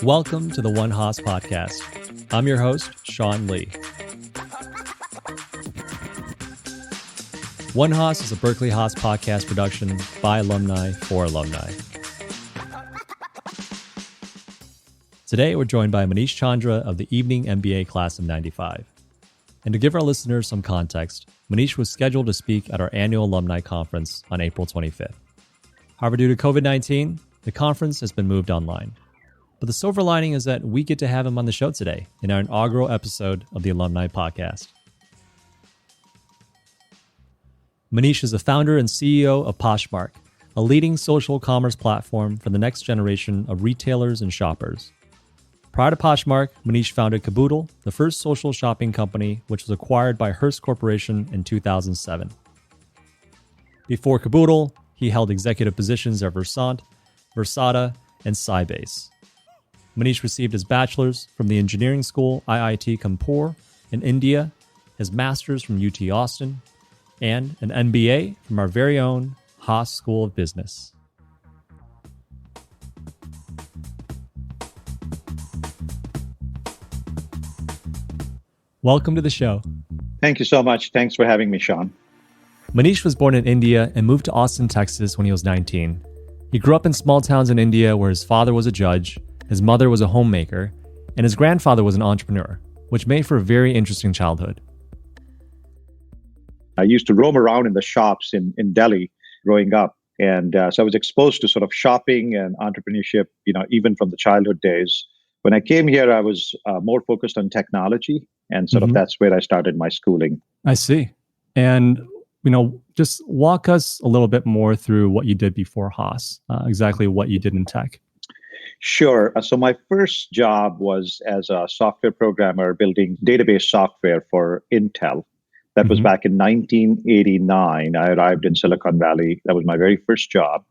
Welcome to the OneHaas podcast. I'm your host, Sean Lee. OneHaas is a Berkeley Haas podcast production by alumni for alumni. Today, we're joined by Manish Chandra of the Evening MBA class of 95. And to give our listeners some context, Manish was scheduled to speak at our annual alumni conference on April 25th. However, due to COVID-19, the conference has been moved online. But the silver lining is that we get to have him on the show today in our inaugural episode of the Alumni Podcast. Manish is the founder and CEO of Poshmark, a leading social commerce platform for the next generation of retailers and shoppers. Prior to Poshmark, Manish founded Kaboodle, the first social shopping company, which was acquired by Hearst Corporation in 2007. Before Kaboodle, he held executive positions at Versant, Versata, and Sybase. Manish received his bachelor's from the engineering school IIT Kanpur in India, his master's from UT Austin, and an MBA from our very own Haas School of Business. Welcome to the show. Thank you so much. Thanks for having me, Sean. Manish was born in India and moved to Austin, Texas when he was 19. He grew up in small towns in India where his father was a judge, his mother was a homemaker, and his grandfather was an entrepreneur, which made for a very interesting childhood. I used to roam around in the shops in Delhi growing up. And so I was exposed to sort of shopping and entrepreneurship, even from the childhood days. When I came here, I was more focused on technology. And sort of that's where I started my schooling. I see. And, just walk us a little bit more through what you did before Haas, exactly what you did in tech. Sure. So my first job was as a software programmer building database software for Intel. That was back in 1989. I arrived in Silicon Valley. That was my very first job.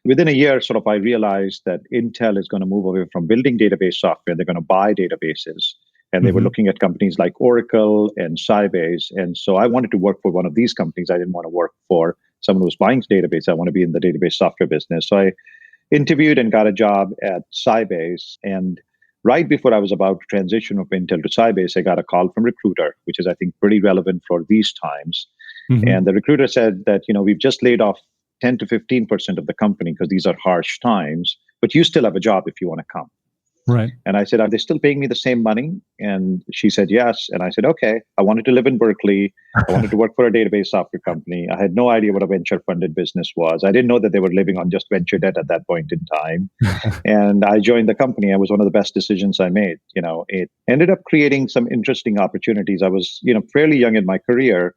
Within a year, I realized that Intel is going to move away from building database software. They're going to buy databases. And they were looking at companies like Oracle and Sybase. And so I wanted to work for one of these companies. I didn't want to work for someone who was buying database. I want to be in the database software business. So I interviewed and got a job at Sybase. And right before I was about to transition from Intel to Sybase, I got a call from recruiter, which is, I think, pretty relevant for these times. And the recruiter said that, we've just laid off 10 to 15% of the company because these are harsh times, but you still have a job if you want to come. Right. And I said, are they still paying me the same money? And she said, yes. And I said, okay. I wanted to live in Berkeley. I wanted to work for a database software company. I had no idea what a venture funded business was. I didn't know that they were living on just venture debt at that point in time. And I joined the company. It was one of the best decisions I made. It ended up creating some interesting opportunities. I was, fairly young in my career.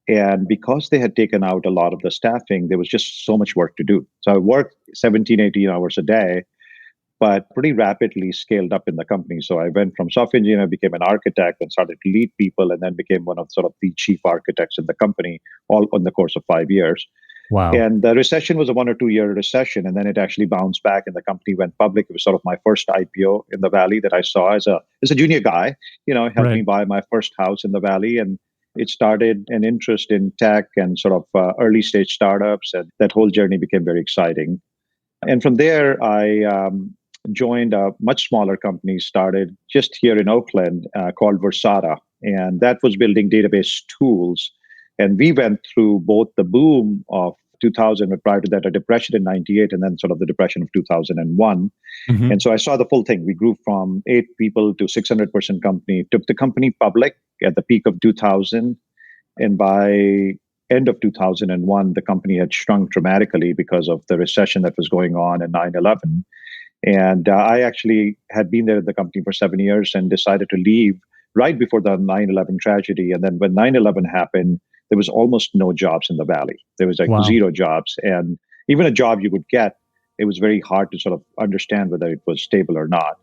And because they had taken out a lot of the staffing, there was just so much work to do. So I worked 17, 18 hours a day, but pretty rapidly scaled up in the company. So I went from software engineer, became an architect and started to lead people, and then became one of the chief architects in the company, all in the course of 5 years. Wow. And the recession was a 1 or 2 year recession, and then it actually bounced back and the company went public. It was sort of my first IPO in the Valley that I saw as a junior guy, helped me buy my first house in the Valley. And it started an interest in tech and early stage startups. And that whole journey became very exciting. And from there, I joined a much smaller company, started just here in Oakland, called Versata. And that was building database tools. And we went through both the boom of 2000, but prior to that, a depression in 98, and then the depression of 2001. And so I saw the full thing. We grew from 8 people to 600-person company, took the company public at the peak of 2000. And by end of 2001, the company had shrunk dramatically because of the recession that was going on and 9/11. And I actually had been there at the company for 7 years and decided to leave right before the 9/11 tragedy. And then when 9/11 happened, there was almost no jobs in the Valley. There was zero jobs. And even a job you would get, it was very hard to understand whether it was stable or not.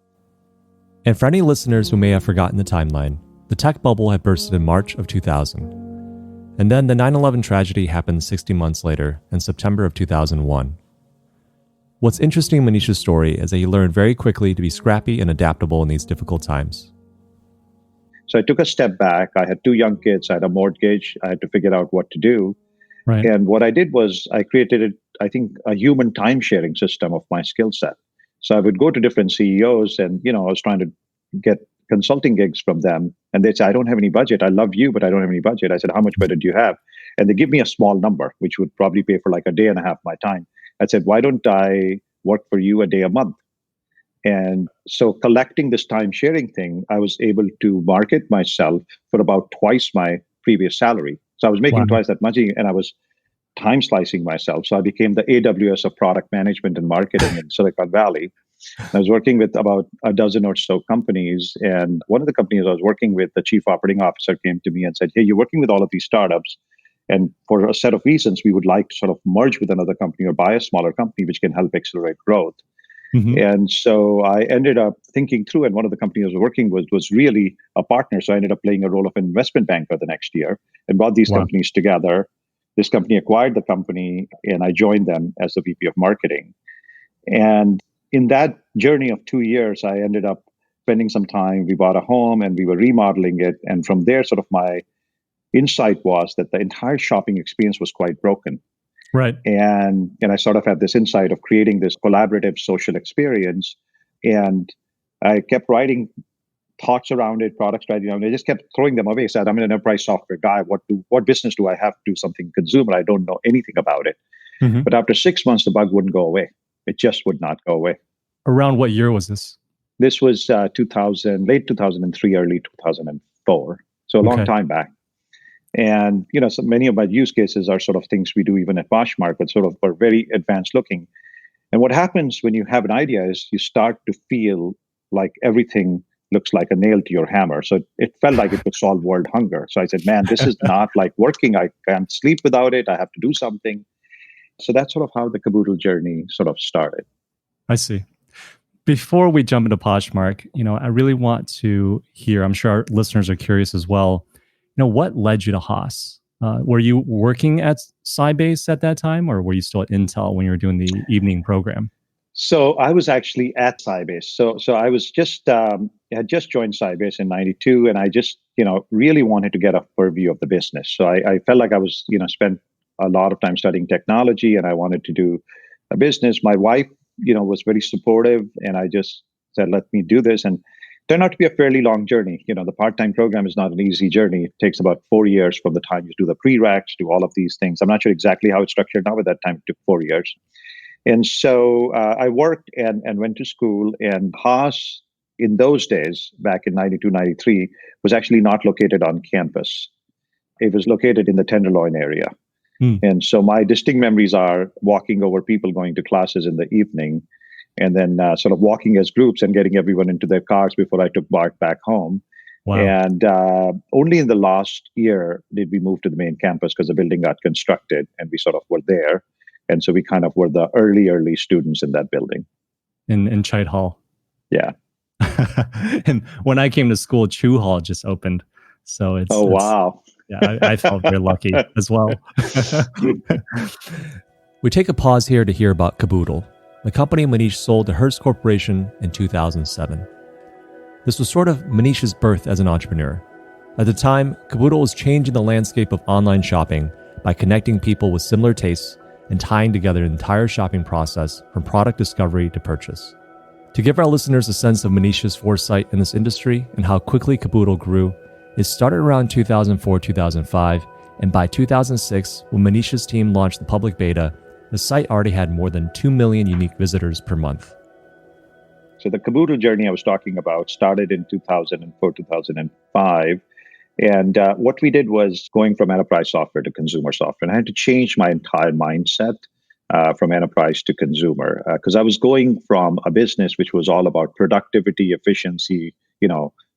And for any listeners who may have forgotten the timeline, the tech bubble had bursted in March of 2000. And then the 9/11 tragedy happened 60 months later in September of 2001. What's interesting in Manish's story is that he learned very quickly to be scrappy and adaptable in these difficult times. So I took a step back. I had 2 young kids. I had a mortgage. I had to figure out what to do. Right. And what I did was I created, I think, a human time-sharing system of my skill set. So I would go to different CEOs and, I was trying to get consulting gigs from them. And they'd say, I don't have any budget. I love you, but I don't have any budget. I said, how much budget do you have? And they give me a small number, which would probably pay for like a day and a half of my time. I said, why don't I work for you a day a month? And so collecting this time sharing thing, I was able to market myself for about twice my previous salary. So I was making twice that money and I was time slicing myself. So I became the AWS of product management and marketing in Silicon Valley. I was working with about a dozen or so companies. And one of the companies I was working with, the chief operating officer came to me and said, hey, you're working with all of these startups. And for a set of reasons, we would like to sort of merge with another company or buy a smaller company, which can help accelerate growth. Mm-hmm. And so I ended up thinking through, and one of the companies I was working with was really a partner. So I ended up playing a role of an investment banker the next year and brought these companies together. This company acquired the company, and I joined them as the VP of marketing. And in that journey of 2 years, I ended up spending some time. We bought a home and we were remodeling it. And from there, sort of my insight was that the entire shopping experience was quite broken. Right. And I sort of had this insight of creating this collaborative social experience. And I kept writing thoughts around it, product strategy around it. I just kept throwing them away. I said, I'm an enterprise software guy. What business do I have to do something consumer? I don't know anything about it. Mm-hmm. But after 6 months, the bug wouldn't go away. It just would not go away. Around what year was this? This was late 2003, early 2004. So a long time back. And, so many of my use cases are sort of things we do even at Poshmark, but sort of are very advanced looking. And what happens when you have an idea is you start to feel like everything looks like a nail to your hammer. So it felt like it would solve world hunger. So I said, man, this is not like working. I can't sleep without it. I have to do something. So that's sort of how the Kaboodle journey sort of started. I see. Before we jump into Poshmark, I really want to hear, I'm sure our listeners are curious as well, what led you to Haas? Were you working at Sybase at that time, or were you still at Intel when you were doing the evening program? So I was actually at Sybase. So I was just had just joined Sybase in '92, and I just really wanted to get a purview of the business. So I felt like I was spent a lot of time studying technology, and I wanted to do a business. My wife was very supportive, and I just said, let me do this. And it turned out to be a fairly long journey. The part-time program is not an easy journey. It takes about 4 years from the time you do the prereqs to all of these things. I'm not sure exactly how it's structured now, but that time it took 4 years. And so I worked and went to school, and Haas in those days, back in 92, 93, was actually not located on campus. It was located in the Tenderloin area. And so my distinct memories are walking over people going to classes in the evening, and then sort of walking as groups and getting everyone into their cars before I took Bart back home. Wow. And only in the last year did we move to the main campus because the building got constructed and we sort of were there. And so we kind of were the early students in that building. In Chite Hall. Yeah. And when I came to school, Chew Hall just opened. So it's... wow. Yeah, I felt very lucky as well. We take a pause here to hear about Kaboodle, the company Manish sold to Hearst Corporation in 2007. This was sort of Manish's birth as an entrepreneur. At the time, Kaboodle was changing the landscape of online shopping by connecting people with similar tastes and tying together the entire shopping process from product discovery to purchase. To give our listeners a sense of Manish's foresight in this industry and how quickly Kaboodle grew, it started around 2004-2005, and by 2006, when Manish's team launched the public beta, the site already had more than 2 million unique visitors per month. So the Kaboodle journey I was talking about started in 2004, 2005. And what we did was going from enterprise software to consumer software. And I had to change my entire mindset from enterprise to consumer, because I was going from a business which was all about productivity, efficiency,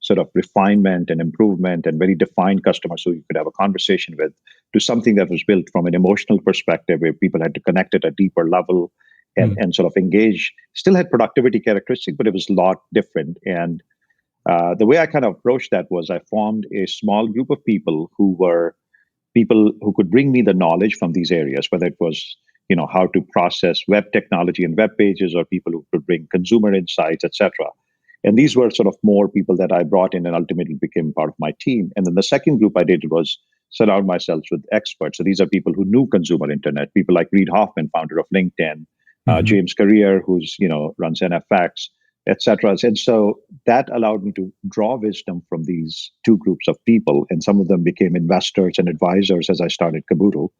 sort of refinement and improvement and very defined customers who you could have a conversation with, to something that was built from an emotional perspective where people had to connect at a deeper level and sort of engage. Still had productivity characteristics, but it was a lot different. And the way I kind of approached that was I formed a small group of people who could bring me the knowledge from these areas, whether it was how to process web technology and web pages, or people who could bring consumer insights, etc. And these were sort of more people that I brought in and ultimately became part of my team. And then the second group I did was surround myself with experts. So these are people who knew consumer internet, people like Reid Hoffman, founder of LinkedIn, James Career, who's, runs NFX, etc. And so that allowed me to draw wisdom from these two groups of people. And some of them became investors and advisors as I started Kaboodle.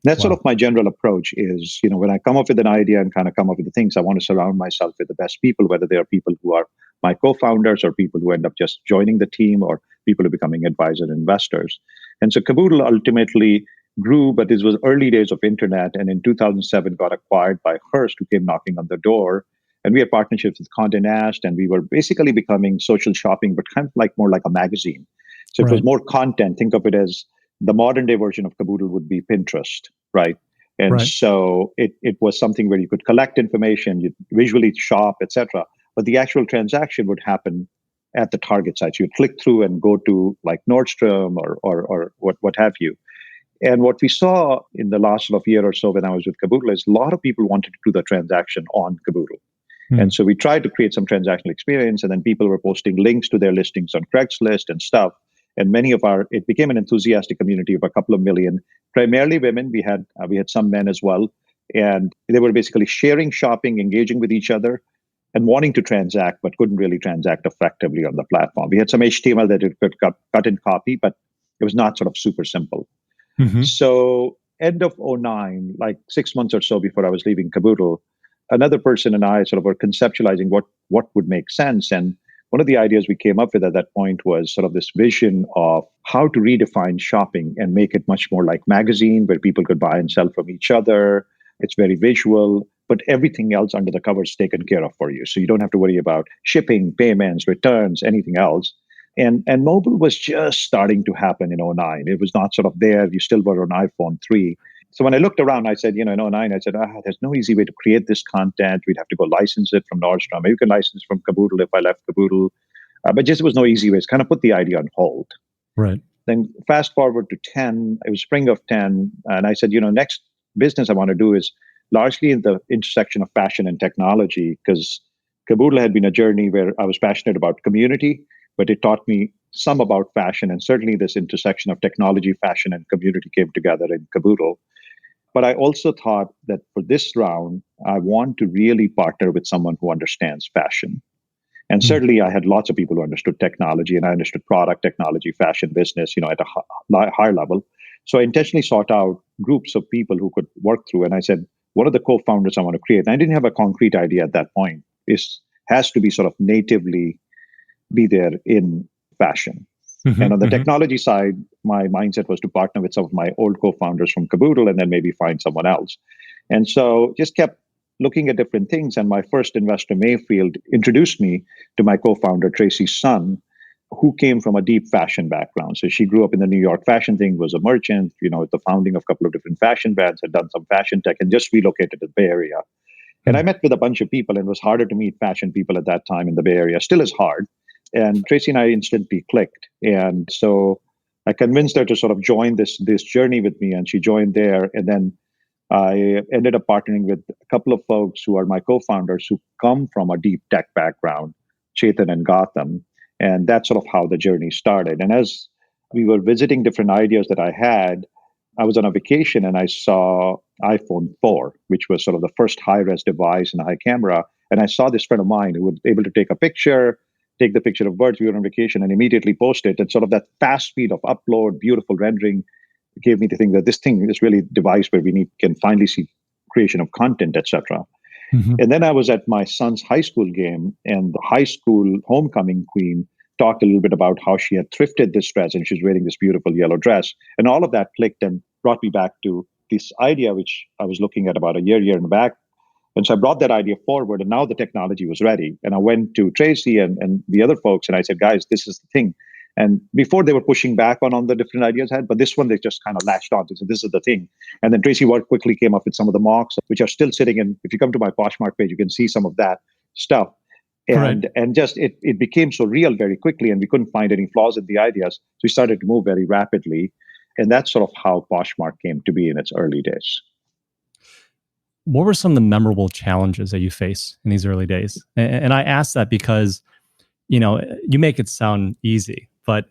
That's sort of my general approach is, when I come up with an idea and kind of come up with the things, I want to surround myself with the best people, whether they are people who are my co-founders or people who end up just joining the team or people who are becoming advisors and investors. And so Kaboodle ultimately grew, but this was early days of internet. And in 2007 got acquired by Hearst, who came knocking on the door. And we had partnerships with Condé Nast, and we were basically becoming social shopping, but kind of like more like a magazine. So it was more content. Think of it as the modern day version of Kaboodle would be Pinterest, right? And so it was something where you could collect information, you visually shop, etc. But the actual transaction would happen at the target site. So you'd click through and go to like Nordstrom or what have you. And what we saw in the last sort of year or so when I was with Kaboodle is a lot of people wanted to do the transaction on Kaboodle. And so we tried to create some transactional experience, and then people were posting links to their listings on Craigslist and stuff. And it became an enthusiastic community of a couple of million, primarily women. We had some men as well. And they were basically sharing shopping, engaging with each other, and wanting to transact, but couldn't really transact effectively on the platform. We had some HTML that it could cut and copy, but it was not sort of super simple. So end of 2009, like 6 months or so before I was leaving Kaboodle, another person and I sort of were conceptualizing what would make sense. And one of the ideas we came up with at that point was sort of this vision of how to redefine shopping and make it much more like magazine where people could buy and sell from each other. It's very visual, but everything else under the cover is taken care of for you. So you don't have to worry about shipping, payments, returns, anything else. And mobile was just starting to happen in 2009. It was not sort of there. You still were on iPhone 3. So when I looked around, I said, in 2009, I said, there's no easy way to create this content. We'd have to go license it from Nordstrom. Maybe you can license from Kaboodle if I left Kaboodle. But just there was no easy way. It's kind of put the idea on hold. Right. Then fast forward to 10, it was spring of 10. And I said, next business I want to do is largely in the intersection of fashion and technology, because Kaboodle had been a journey where I was passionate about community, but it taught me some about fashion. And certainly this intersection of technology, fashion, and community came together in Kaboodle. But I also thought that for this round, I want to really partner with someone who understands fashion. And certainly I had lots of people who understood technology, and I understood product, technology, fashion, business, at a higher level. So I intentionally sought out groups of people who could work through. And I said, what are the co-founders I want to create? And I didn't have a concrete idea at that point. It has to be sort of natively be there in fashion. And on the technology side, my mindset was to partner with some of my old co-founders from Kaboodle and then maybe find someone else. And so just kept looking at different things. And my first investor, Mayfield, introduced me to my co-founder, Tracy's son, who came from a deep fashion background. So she grew up in the New York fashion thing, was a merchant, with the founding of a couple of different fashion brands, had done some fashion tech and just relocated to the Bay Area. And I met with a bunch of people, and it was harder to meet fashion people at that time in the Bay Area. Still is hard. And Tracy and I instantly clicked. And so I convinced her to sort of join this journey with me, and she joined there. And then I ended up partnering with a couple of folks who are my co-founders who come from a deep tech background, Chetan and Gautam. And that's sort of how the journey started. And as we were visiting different ideas that I had, I was on a vacation and I saw iPhone 4, which was sort of the first high-res device and a high camera. And I saw this friend of mine who was able to take the picture of birds. We were on vacation and immediately post it. And sort of that fast speed of upload, beautiful rendering gave me the thing that this thing is really a device where can finally see creation of content, etc. And then I was at my son's high school game, and the high school homecoming queen talked a little bit about how she had thrifted this dress and she's wearing this beautiful yellow dress. And all of that clicked and brought me back to this idea, which I was looking at about a year and back. And so I brought that idea forward, and now the technology was ready. And I went to Tracy and the other folks, and I said, guys, this is the thing. And before they were pushing back on the different ideas I had, but this one, they just kind of latched on to say, this is the thing. And then Tracy quickly came up with some of the mocks, which are still sitting in. If you come to my Poshmark page, you can see some of that stuff. And just it became so real very quickly, and we couldn't find any flaws in the ideas. So we started to move very rapidly. And that's sort of how Poshmark came to be in its early days. What were some of the memorable challenges that you face in these early days? And I ask that because, you make it sound easy, but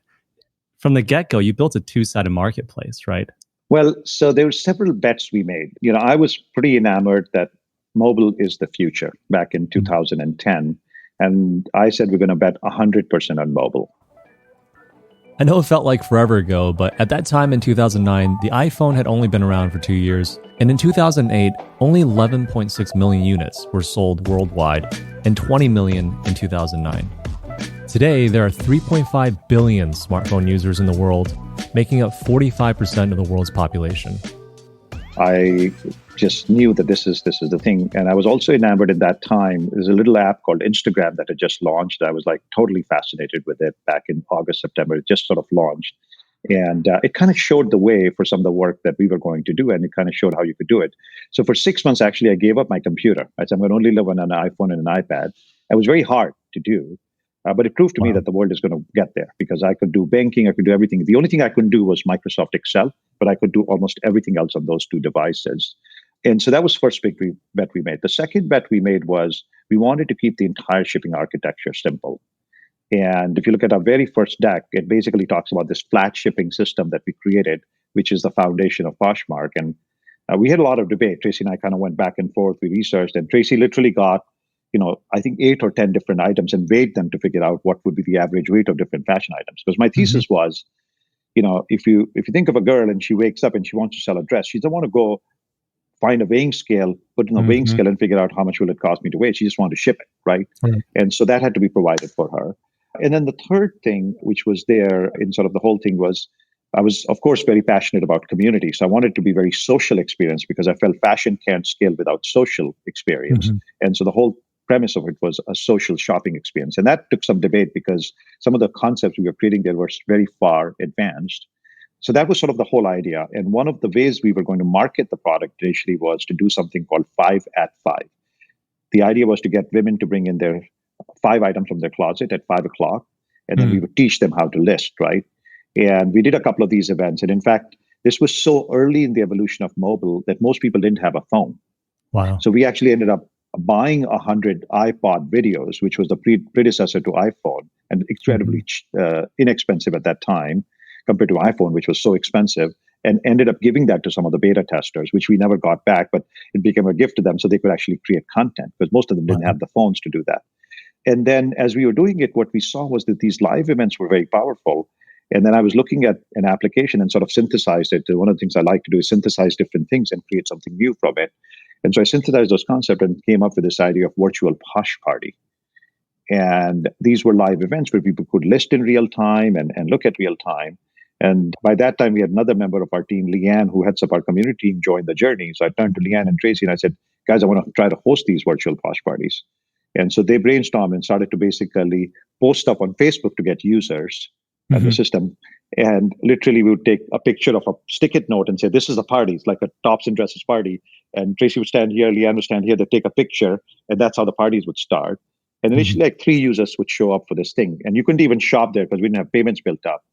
from the get-go, you built a two-sided marketplace, right? Well, so there were several bets we made. I was pretty enamored that mobile is the future back in 2010. And I said, we're going to bet 100% on mobile. I know it felt like forever ago, but at that time in 2009, the iPhone had only been around for 2 years. And in 2008, only 11.6 million units were sold worldwide and 20 million in 2009. Today, there are 3.5 billion smartphone users in the world, making up 45% of the world's population. I just knew that this is the thing. And I was also enamored at that time. There's a little app called Instagram that had just launched. I was like totally fascinated with it back in August, September. It just sort of launched. And it kind of showed the way for some of the work that we were going to do. And it kind of showed how you could do it. So for 6 months, actually, I gave up my computer. I said, I'm going to only live on an iPhone and an iPad. It was very hard to do. But it proved to me that the world is going to get there because I could do banking, I could do everything. The only thing I couldn't do was Microsoft Excel, but I could do almost everything else on those two devices. And so that was the first big bet we made. The second bet we made was we wanted to keep the entire shipping architecture simple. And if you look at our very first deck, it basically talks about this flat shipping system that we created, which is the foundation of Poshmark. And we had a lot of debate. Tracy and I kind of went back and forth. We researched, and Tracy literally got I think 8 or 10 different items and weighed them to figure out what would be the average weight of different fashion items. Because my thesis was, if you think of a girl and she wakes up and she wants to sell a dress, she doesn't want to go find a weighing scale, put in a weighing scale and figure out how much will it cost me to weigh. She just wanted to ship it, right? And so that had to be provided for her. And then the third thing, which was there in sort of the whole thing was, I was, of course, very passionate about community. So I wanted it to be very social experience because I felt fashion can't scale without social experience. And so the whole premise of it was a social shopping experience. And that took some debate because some of the concepts we were creating there were very far advanced. So that was sort of the whole idea. And one of the ways we were going to market the product initially was to do something called 5 at 5. The idea was to get women to bring in their 5 items from their closet at 5 o'clock. And then we would teach them how to list, right? And we did a couple of these events. And in fact, this was so early in the evolution of mobile that most people didn't have a phone. Wow. So we actually ended up buying 100 iPod videos, which was the predecessor to iPhone, and incredibly inexpensive at that time compared to iPhone, which was so expensive, and ended up giving that to some of the beta testers, which we never got back, but it became a gift to them so they could actually create content because most of them didn't have the phones to do that. And then as we were doing it, what we saw was that these live events were very powerful. And then I was looking at an application and sort of synthesized it. One of the things I like to do is synthesize different things and create something new from it. And so I synthesized those concepts and came up with this idea of virtual Posh Party. And these were live events where people could list in real time and look at real time. And by that time, we had another member of our team, Leanne, who heads up our community team, join the journey. So I turned to Leanne and Tracy and I said, guys, I want to try to host these virtual Posh Parties. And so they brainstormed and started to basically post stuff on Facebook to get users at the system. And literally we would take a picture of a stick-it note and say, this is a party. It's like a tops and dresses party. And Tracy would stand here, Leanne would stand here, they'd take a picture, and that's how the parties would start. And initially, like 3 users would show up for this thing. And you couldn't even shop there because we didn't have payments built up.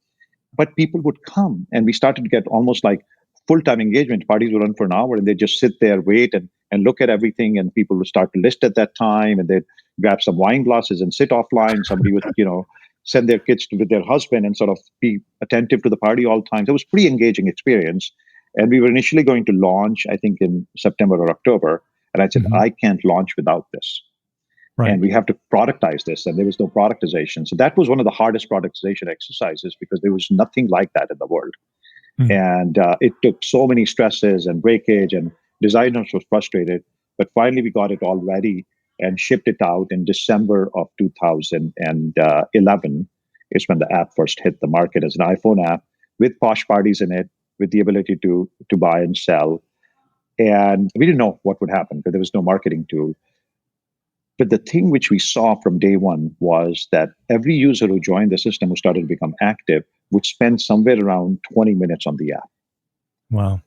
But people would come, and we started to get almost like full-time engagement. Parties would run for an hour, and they'd just sit there, wait, and look at everything. And people would start to list at that time, and they'd grab some wine glasses and sit offline. Somebody would, send their kids with their husband and sort of be attentive to the party all the time. So it was a pretty engaging experience. And we were initially going to launch, I think, in September or October. And I said, I can't launch without this. Right. And we have to productize this. And there was no productization. So that was one of the hardest productization exercises because there was nothing like that in the world. And it took so many stresses and breakage, and designers were frustrated. But finally, we got it all ready and shipped it out in December of 2011 is when the app first hit the market as an iPhone app with Posh Parties in it, with the ability to buy and sell. And we didn't know what would happen because there was no marketing tool. But the thing which we saw from day one was that every user who joined the system, who started to become active, would spend somewhere around 20 minutes on the app. Wow.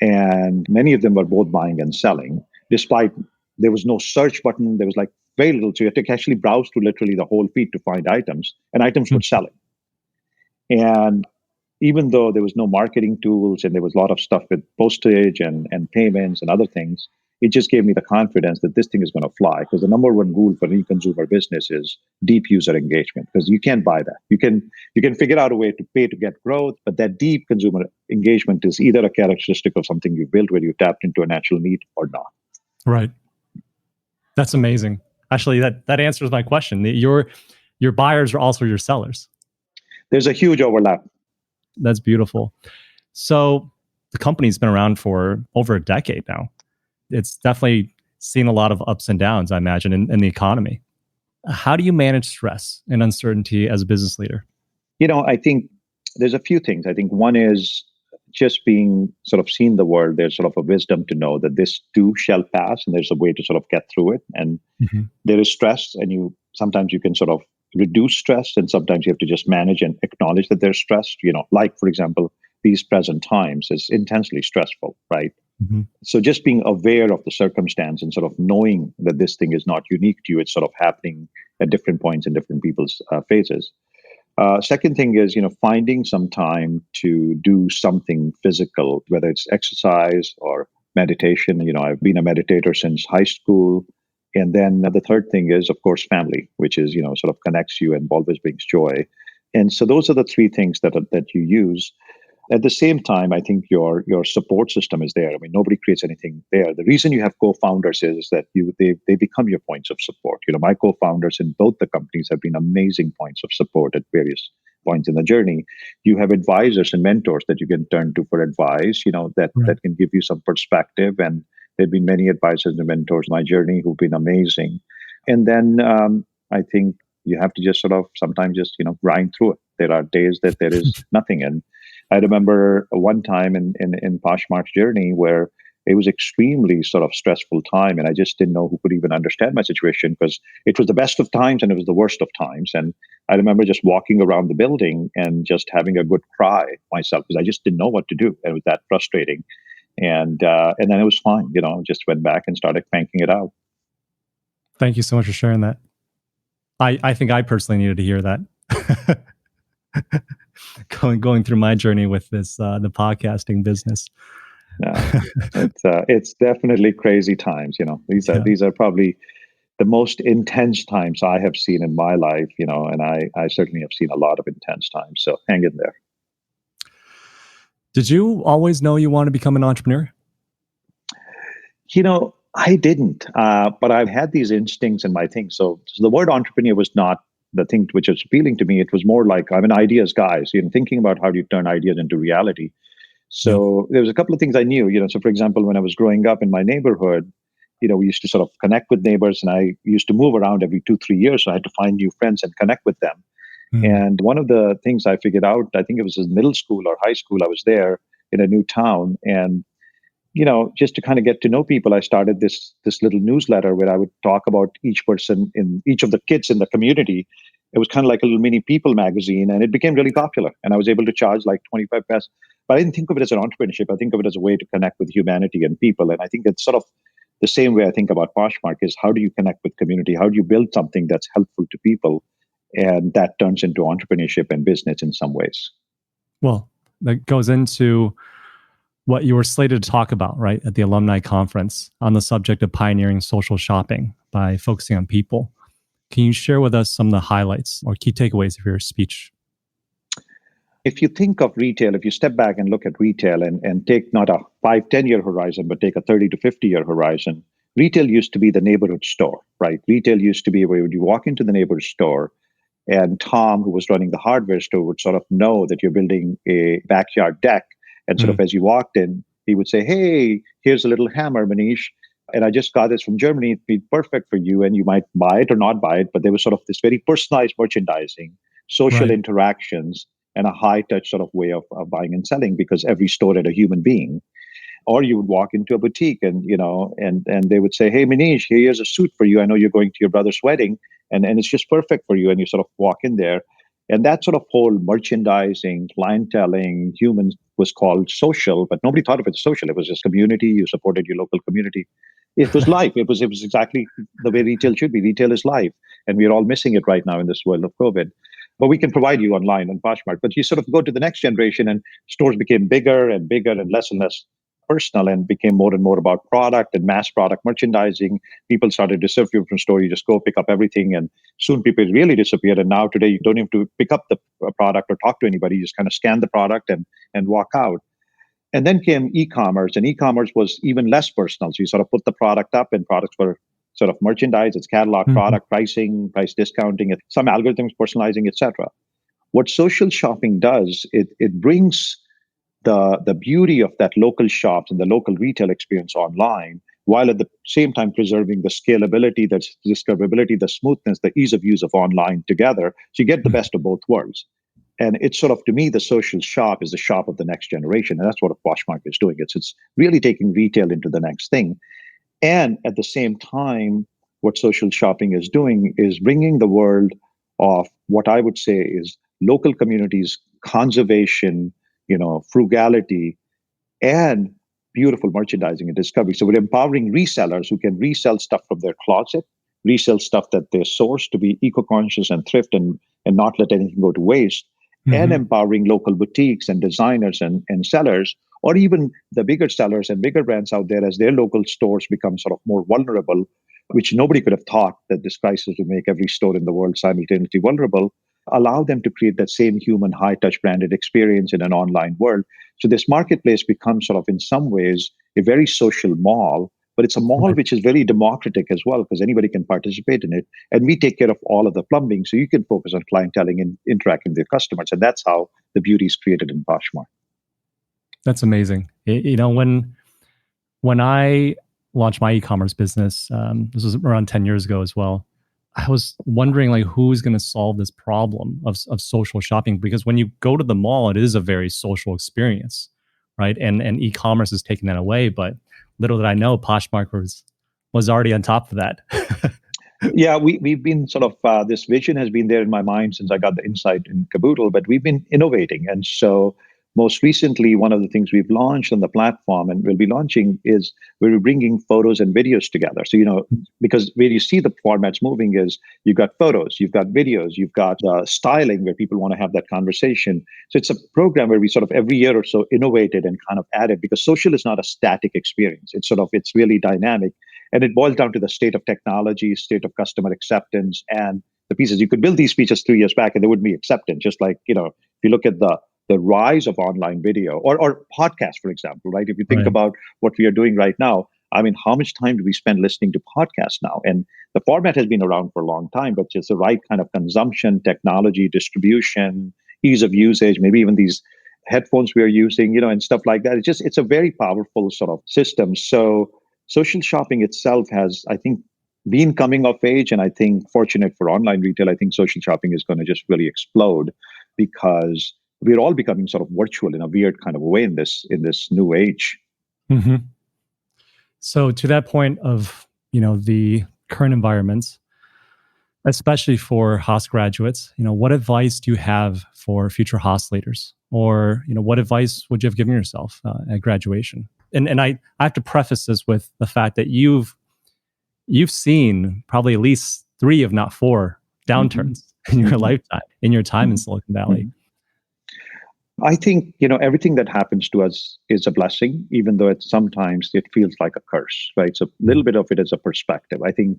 And many of them were both buying and selling, despite there was no search button. There was like very little. So you had to actually browse through literally the whole feed to find items, and items were selling. And even though there was no marketing tools and there was a lot of stuff with postage and payments and other things, it just gave me the confidence that this thing is going to fly. Because the number one rule for any consumer business is deep user engagement, because you can't buy that. You can figure out a way to pay to get growth, but that deep consumer engagement is either a characteristic of something you built where you tapped into a natural need or not. Right. That's amazing. Actually, that answers my question. Your buyers are also your sellers. There's a huge overlap. That's beautiful. So the company's been around for over a decade now. It's definitely seen a lot of ups and downs, I imagine, in the economy. How do you manage stress and uncertainty as a business leader? I think there's a few things. I think one is just being sort of seeing the world. There's sort of a wisdom to know that this too shall pass, and there's a way to sort of get through it. And there is stress, and sometimes you can sort of reduce stress, and sometimes you have to just manage and acknowledge that there's stress. Like for example, these present times is intensely stressful, right? So just being aware of the circumstance and sort of knowing that this thing is not unique to you, it's sort of happening at different points in different people's phases. Second thing is, finding some time to do something physical, whether it's exercise or meditation. I've been a meditator since high school. And then the third thing is, of course, family, which is, sort of connects you and always brings joy. And so those are the three things that you use. At the same time, I think your support system is there. I mean, nobody creates anything there. The reason you have co-founders is that they become your points of support. My co-founders in both the companies have been amazing points of support at various points in the journey. You have advisors and mentors that you can turn to for advice, that can give you some perspective. And there have been many advisors and mentors in my journey who've been amazing. And then I think you have to just sort of sometimes just, grind through it. There are days that there is nothing. And I remember one time in Poshmark's journey where it was extremely sort of stressful time, and I just didn't know who could even understand my situation, because it was the best of times and it was the worst of times. And I remember just walking around the building and just having a good cry myself, because I just didn't know what to do. It was that frustrating. And then it was fine, just went back and started cranking it out. Thank you so much for sharing that. I think I personally needed to hear that. Going through my journey with this the podcasting business. It's definitely crazy times. These are probably the most intense times I have seen in my life. And I certainly have seen a lot of intense times. So hang in there. Did you always know you want to become an entrepreneur? I didn't, but I've had these instincts in my thing. So the word entrepreneur was not the thing which was appealing to me. It was more like I'm an ideas guy. So thinking about how do you turn ideas into reality. So there was a couple of things I knew. So for example, when I was growing up in my neighborhood, we used to sort of connect with neighbors, and I used to move around every 2-3 years. So I had to find new friends and connect with them. And one of the things I figured out, I think it was in middle school or high school, I was there in a new town, and just to kind of get to know people, I started this little newsletter where I would talk about each person in each of the kids in the community. It was kind of like a little mini People magazine, and it became really popular. And I was able to charge like 25 pesos. But I didn't think of it as an entrepreneurship. I think of it as a way to connect with humanity and people. And I think it's sort of the same way I think about Poshmark is how do you connect with community? How do you build something that's helpful to people? And that turns into entrepreneurship and business in some ways. Well, that goes into what you were slated to talk about, right, at the alumni conference on the subject of pioneering social shopping by focusing on people. Can you share with us some of the highlights or key takeaways of your speech? If you think of retail, if you step back and look at retail and take not a 5-10 year horizon, but take a 30 to 50 year horizon, retail used to be the neighborhood store, right? Retail used to be where you walk into the neighborhood store, and Tom, who was running the hardware store, would sort of know that you're building a backyard deck. And sort of as you walked in, he would say, "Hey, here's a little hammer, Manish. And I just got this from Germany. It'd be perfect for you." And you might buy it or not buy it. But there was sort of this very personalized merchandising, social interactions, and a high touch sort of way of buying and selling, because every store had a human being. Or you would walk into a boutique and they would say, "Hey, Manish, here's a suit for you. I know you're going to your brother's wedding, and it's just perfect for you." And you sort of walk in there. And that sort of whole merchandising, clienteling, humans was called social, but nobody thought of it as social. It was just community. You supported your local community. It was life. It was exactly the way retail should be. Retail is life. And we're all missing it right now in this world of COVID. But we can provide you online on Poshmark. But you sort of go to the next generation, and stores became bigger and bigger and less personal, and became more and more about product and mass product merchandising. People started to serve you from store. You just go pick up everything, and soon people really disappeared. And now today you don't have to pick up the product or talk to anybody. You just kind of scan the product and walk out. And then came e-commerce, and e-commerce was even less personal. So you sort of put the product up, and products were sort of merchandise, it's catalog, Mhm. product pricing, price discounting, some algorithms, personalizing, etc. What social shopping does, it brings the beauty of that local shops and the local retail experience online, while at the same time preserving the scalability, the discoverability, the smoothness, the ease of use of online together. So you get the best of both worlds. And it's sort of, to me, the social shop is the shop of the next generation. And that's what Poshmark is doing. It's really taking retail into the next thing. And at the same time, what social shopping is doing is bringing the world of what I would say is local communities, conservation, frugality, and beautiful merchandising and discovery. So we're empowering resellers who can resell stuff from their closet, resell stuff that they source to be eco-conscious and thrift and not let anything go to waste, and Mhm. empowering local boutiques and designers and sellers, or even the bigger sellers and bigger brands out there as their local stores become sort of more vulnerable, which nobody could have thought that this crisis would make every store in the world simultaneously vulnerable, allow them to create that same human high touch branded experience in an online world. So this marketplace becomes sort of in some ways a very social mall, but it's a mall Right. which is very democratic as well because anybody can participate in it. And we take care of all of the plumbing so you can focus on clienteling and interacting with your customers. And that's how the beauty is created in Poshmark. That's amazing. When I launched my e-commerce business, this was around 10 years ago as well. I was wondering like who's going to solve this problem of social shopping, because when you go to the mall, it is a very social experience, right? And e-commerce is taking that away. But little did I know, Poshmark was already on top of that. Yeah, we've been sort of, this vision has been there in my mind since I got the insight in Kaboodle, but we've been innovating. And so most recently, one of the things we've launched on the platform and we'll be launching is we're bringing photos and videos together. So, because where you see the formats moving is you've got photos, you've got videos, you've got styling where people want to have that conversation. So it's a program where we sort of every year or so innovated and kind of added, because social is not a static experience. It's really dynamic. And it boils down to the state of technology, state of customer acceptance, and the pieces. You could build these features 3 years back and they wouldn't be accepted. Just like, if you look at the rise of online video or podcast, for example, right? If you think Right. about what we are doing right now, I mean, how much time do we spend listening to podcasts now? And the format has been around for a long time, but just the right kind of consumption, technology, distribution, ease of usage, maybe even these headphones we are using, and stuff like that. It's a very powerful sort of system. So social shopping itself has, I think, been coming of age. And I think, fortunate for online retail, I think social shopping is going to just really explode because we're all becoming sort of virtual in a weird kind of way in this new age. Hmm. So to that point of, the current environments, especially for Haas graduates, what advice do you have for future Haas leaders? Or, what advice would you have given yourself at graduation? And I have to preface this with the fact that you've seen probably at least 3, if not 4, Mm-hmm. downturns in your Mm-hmm. lifetime, in your time in Silicon Valley. I think, everything that happens to us is a blessing, even though sometimes it feels like a curse, right? So a little bit of it is a perspective. I think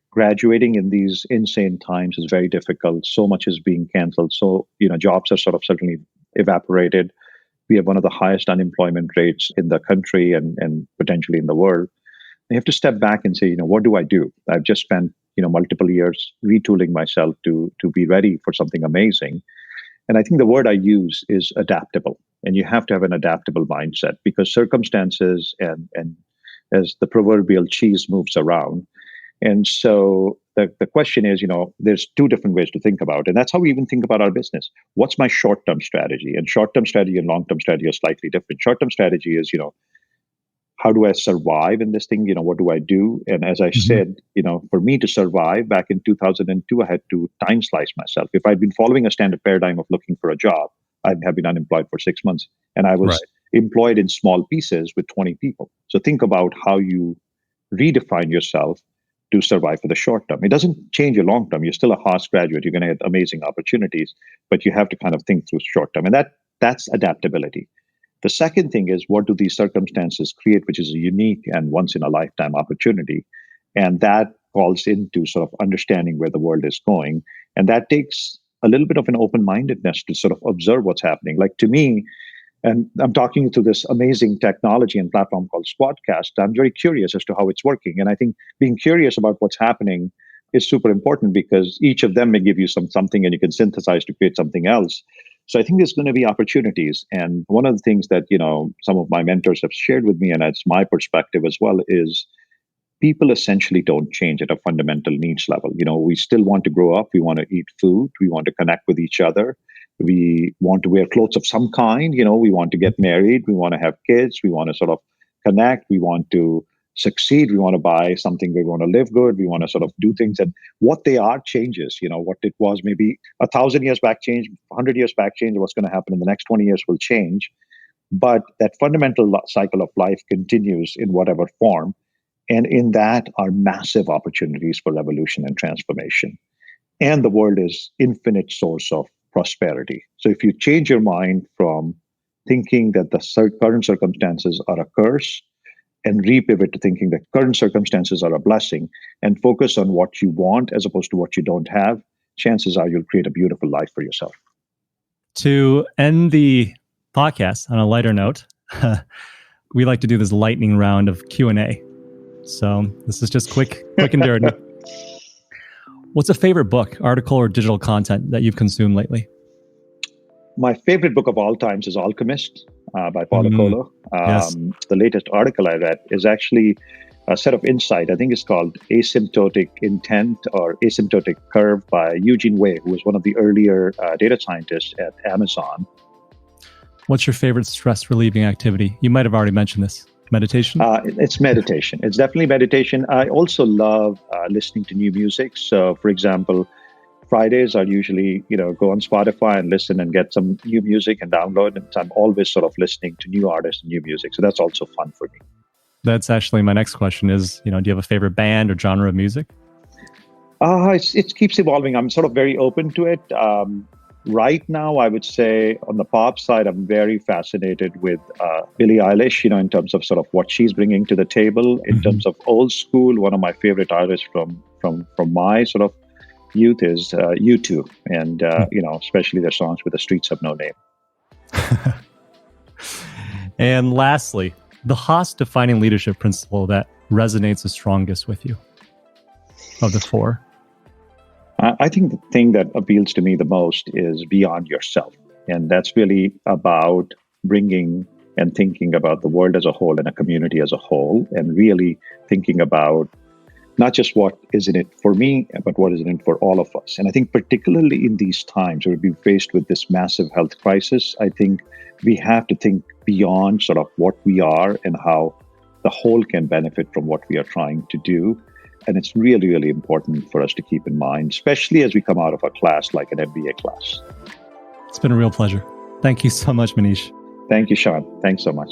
graduating in these insane times is very difficult. So much is being canceled. So, jobs are sort of suddenly evaporated. We have one of the highest unemployment rates in the country and potentially in the world. You have to step back and say, what do I do? I've just spent, multiple years retooling myself to be ready for something amazing. And I think the word I use is adaptable. And you have to have an adaptable mindset because circumstances and as the proverbial cheese moves around. And so the question is, there's 2 different ways to think about it. And that's how we even think about our business. What's my short-term strategy? And short-term strategy and long-term strategy are slightly different. Short-term strategy is, how do I survive in this thing? What do I do? And as I Mhm. said, for me to survive back in 2002, I had to time slice myself. If I'd been following a standard paradigm of looking for a job, I'd have been unemployed for 6 months. And I Right. was employed in small pieces with 20 people. So think about how you redefine yourself to survive for the short term. It doesn't change your long term. You're still a Haas graduate. You're going to get amazing opportunities, but you have to kind of think through short term. And that's adaptability. The second thing is, what do these circumstances create, which is a unique and once in a lifetime opportunity? And that calls into sort of understanding where the world is going. And that takes a little bit of an open mindedness to sort of observe what's happening. Like to me, And I'm talking to this amazing technology and platform called Squadcast. I'm very curious as to how it's working. And I think being curious about what's happening is super important because each of them may give you something and you can synthesize to create something else. So I think there's going to be opportunities. And one of the things that, some of my mentors have shared with me, and it's my perspective as well, is people essentially don't change at a fundamental needs level. We still want to grow up. We want to eat food. We want to connect with each other. We want to wear clothes of some kind. We want to get married. We want to have kids. We want to sort of connect. We want to succeed. We want to buy something. We want to live good. We want to sort of do things. And what they are changes. What it was maybe 1,000 years back change, 100 years back change. What's going to happen in the next 20 years will change. But that fundamental cycle of life continues in whatever form. And in that are massive opportunities for revolution and transformation. And the world is infinite source of prosperity. So if you change your mind from thinking that the current circumstances are a curse and repivot to thinking that current circumstances are a blessing and focus on what you want as opposed to what you don't have, chances are you'll create a beautiful life for yourself. To end the podcast on a lighter note, we like to do this lightning round of Q&A. So this is just quick and dirty. What's a favorite book, article, or digital content that you've consumed lately? My favorite book of all times is Alchemist by Paulo Coelho. Yes. The latest article I read is actually a set of insight. I think it's called Asymptotic Intent or Asymptotic Curve by Eugene Wei, who was one of the earlier data scientists at Amazon. What's your favorite stress relieving activity? You might have already mentioned this. Meditation? It's meditation. It's definitely meditation. I also love listening to new music. So, for example, Fridays I usually, go on Spotify and listen and get some new music and download. And I'm always sort of listening to new artists and new music. So that's also fun for me. That's actually my next question is, do you have a favorite band or genre of music? It keeps evolving. I'm sort of very open to it. Right now, I would say on the pop side, I'm very fascinated with Billie Eilish, in terms of sort of what she's bringing to the table. In terms of old school, one of my favorite artists from my sort of youth is U2. And, especially their songs with The Streets Have No Name. And lastly, the Haas defining leadership principle that resonates the strongest with you of the four. I think the thing that appeals to me the most is beyond yourself. And that's really about bringing and thinking about the world as a whole and a community as a whole, and really thinking about not just what is in it for me, but what is in it for all of us. And I think particularly in these times where we're faced with this massive health crisis, I think we have to think beyond sort of what we are and how the whole can benefit from what we are trying to do. And it's really, really important for us to keep in mind, especially as we come out of a class like an MBA class. It's been a real pleasure. Thank you so much, Manish. Thank you, Sean. Thanks so much.